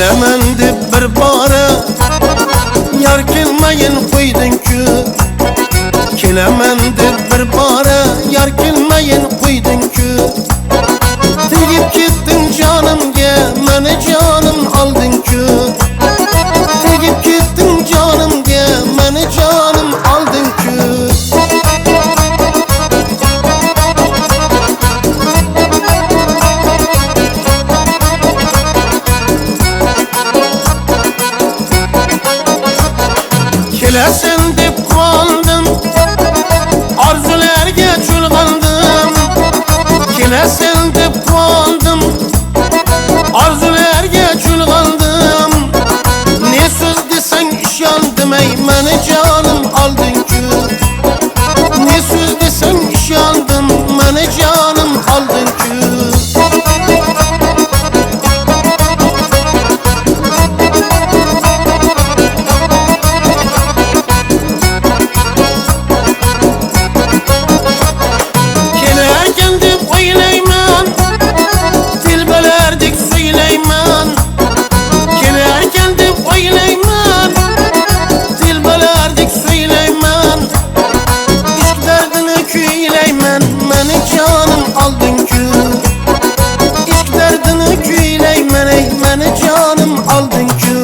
Kelemen deb bir bora yar kelmayin qo'yding-ku. Kelemen deb bir bora yar kelmayin qo'yding-ku. Tegib ketding jonimga, meni jonim olding-ku. Tegib ketding jonimga, meni jonim olding-ku. Kelasan deb qoldim, orzularga cho'lg'andim. Kelasan deb qoldim, orzularga cho'lg'andim. Ne so'z desang ishondim, ey meni jonim olding-ku. Ne so'z desang ishondim, meni jonim olding-ku. Meni jonim olding-ku. Ishq dardini kuylayman, ey meni jonim olding-ku.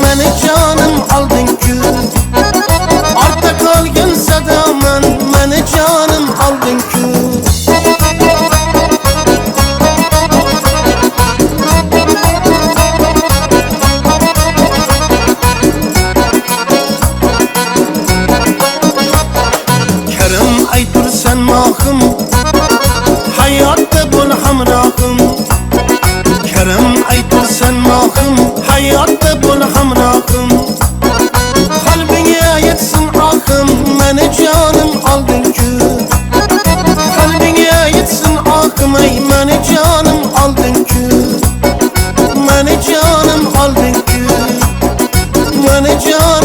Meni jonim olding-ku. Ortda qolgan sadoman, meni jonim olding-ku. Karim aytursan mohim, hayotda bo'l hamrohim. Karim aytursan mohim, hayotda bo'l hamrohim. Qalbingga yetsin ohim, meni jonim olding-ku. Qalbingga yetsin ohim, ey meni jonim olding-ku. Meni jonim olding-ku. Meni jonim